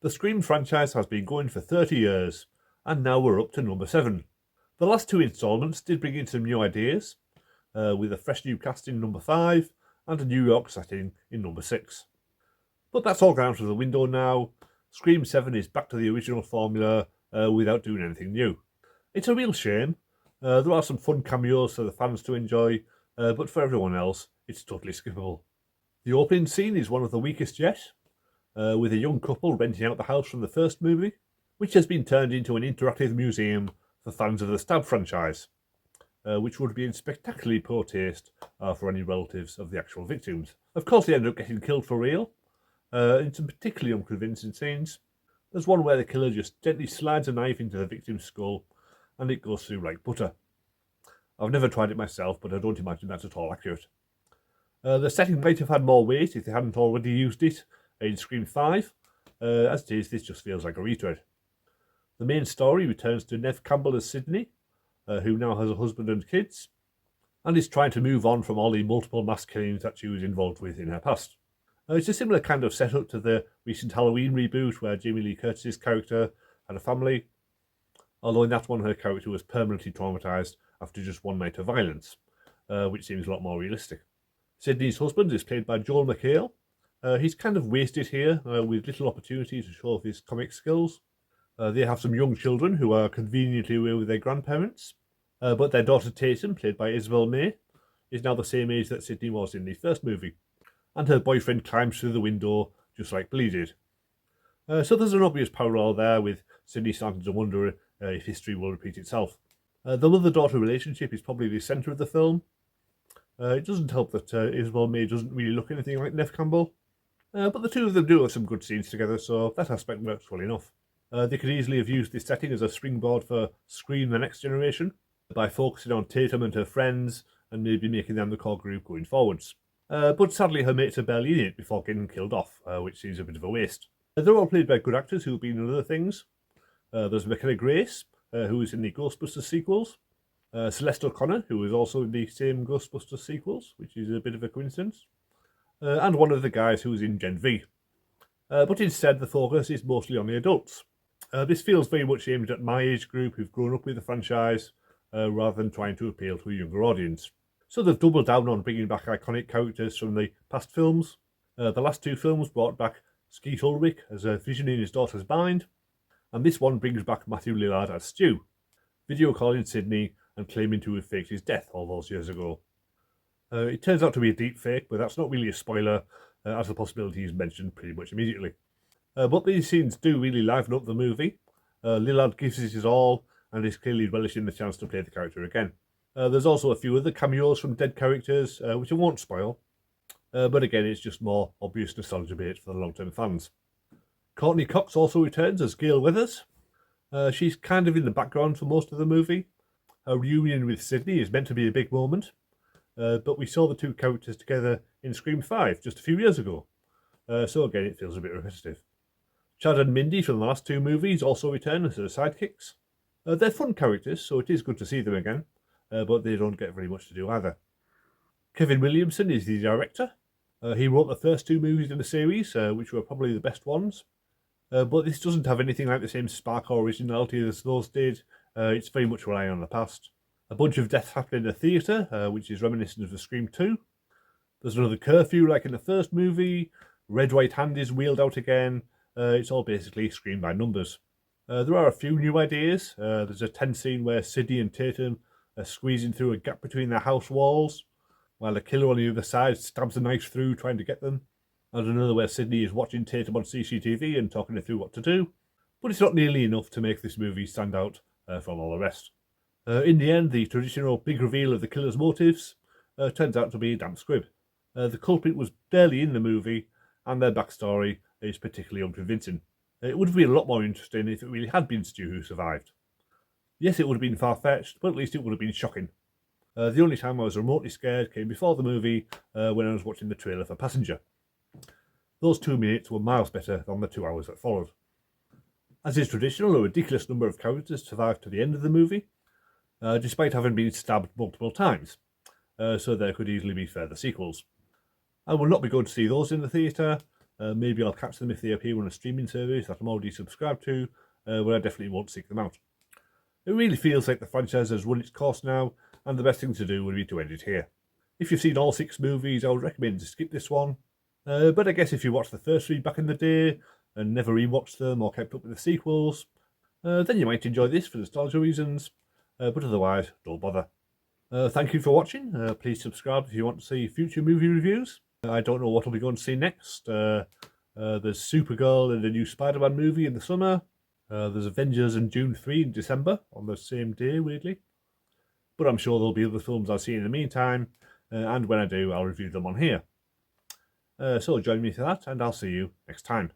The Scream franchise has been going for 30 years, and now we're up to number 7. The last 2 instalments did bring in some new ideas, with a fresh new cast in number 5 and a New York setting in number 6. But that's all gone out of the window now. Scream 7 is back to the original formula without doing anything new. It's a real shame. There are some fun cameos for the fans to enjoy, but for everyone else, it's totally skippable. The opening scene is one of the weakest yet, with a young couple renting out the house from the first movie, which has been turned into an interactive museum for fans of the Stab franchise, which would be in spectacularly poor taste for any relatives of the actual victims. Of course, they end up getting killed for real, in some particularly unconvincing scenes. There's one where the killer just gently slides a knife into the victim's skull, and it goes through like butter. I've never tried it myself, but I don't imagine that's at all accurate. The setting might have had more weight if they hadn't already used it in Scream 5. As it is, this just feels like a retread. The main story returns to Neve Campbell as Sydney, who now has a husband and kids, and is trying to move on from all the multiple mass killings that she was involved with in her past. It's a similar kind of setup to the recent Halloween reboot where Jamie Lee Curtis's character had a family, although in that one her character was permanently traumatised after just one night of violence, which seems a lot more realistic. Sydney's husband is played by Joel McHale. He's kind of wasted here, with little opportunity to show off his comic skills. They have some young children who are conveniently away with their grandparents, but their daughter Tatum, played by Isabel May, is now the same age that Sydney was in the first movie, and her boyfriend climbs through the window just like Billy did. So there's an obvious parallel there, with Sydney starting to wonder if history will repeat itself. The mother-daughter relationship is probably the centre of the film. It doesn't help that Isabel May doesn't really look anything like Neve Campbell, but the two of them do have some good scenes together, so that aspect works well enough. They could easily have used this setting as a springboard for Scream: The Next Generation by focusing on Tatum and her friends and maybe making them the core group going forwards. But sadly her mates are barely in it before getting killed off, which seems a bit of a waste. They're all played by good actors who've been in other things. There's McKenna Grace, who was in the Ghostbusters sequels, Celeste O'Connor, who was also in the same Ghostbusters sequels, which is a bit of a coincidence, and one of the guys who was in Gen V. But instead the focus is mostly on the adults. This feels very much aimed at my age group who've grown up with the franchise, rather than trying to appeal to a younger audience. So they've doubled down on bringing back iconic characters from the past films. The last 2 films brought back Skeet Ulrich as a vision in his daughter's mind, and this one brings back Matthew Lillard as Stu, video calling Sydney and claiming to have faked his death all those years ago. It turns out to be a deep fake, but that's not really a spoiler, as the possibility is mentioned pretty much immediately. But these scenes do really liven up the movie. Lillard gives it his all and is clearly relishing the chance to play the character again. There's also a few other cameos from dead characters, which I won't spoil, but again it's just more obvious nostalgia bait for the long-term fans. Courtney Cox also returns as Gail Weathers. She's kind of in the background for most of the movie. Her reunion with Sydney is meant to be a big moment, but we saw the 2 characters together in Scream 5 just a few years ago, so again it feels a bit repetitive. Chad and Mindy from the last 2 movies also return as her sidekicks. They're fun characters, so it is good to see them again, but they don't get very much to do either. Kevin Williamson is the director. He wrote the first 2 movies in the series, which were probably the best ones, but this doesn't have anything like the same spark or originality as those did. It's very much relying on the past. A bunch of deaths happen in the theatre, which is reminiscent of the Scream 2. There's another curfew like in the first movie. Red Right Hand is wheeled out again. It's all basically Scream by numbers. There are a few new ideas. There's a tense scene where Sydney and Tatum are squeezing through a gap between their house walls, while the killer on the other side stabs a knife through trying to get them. And another where Sydney is watching Tatum on CCTV and talking her through what to do. But it's not nearly enough to make this movie stand out from all the rest. In the end, the traditional big reveal of the killer's motives turns out to be a damp squib. The culprit was barely in the movie, and their backstory is particularly unconvincing. It would have been a lot more interesting if it really had been Stu who survived. Yes, it would have been far-fetched, but at least it would have been shocking. The only time I was remotely scared came before the movie, when I was watching the trailer for Passenger. Those 2 minutes were miles better than the 2 hours that followed. As is traditional, a ridiculous number of characters survived to the end of the movie, despite having been stabbed multiple times, so there could easily be further sequels. I will not be going to see those in the theatre, Maybe I'll catch them if they appear on a streaming service that I'm already subscribed to, where I definitely won't seek them out. It really feels like the franchise has run its course now, and the best thing to do would be to end it here. If you've seen all 6 movies, I would recommend to skip this one. But I guess if you watched the first 3 back in the day and never rewatched them or kept up with the sequels, then you might enjoy this for nostalgia reasons, but otherwise, don't bother. Thank you for watching. Please subscribe if you want to see future movie reviews. I don't know what I'll be going to see next. There's Supergirl and a new Spider-Man movie in the summer. There's Avengers and June 3 in December, on the same day, weirdly. But I'm sure there'll be other films I'll see in the meantime, and when I do, I'll review them on here. So join me for that, and I'll see you next time.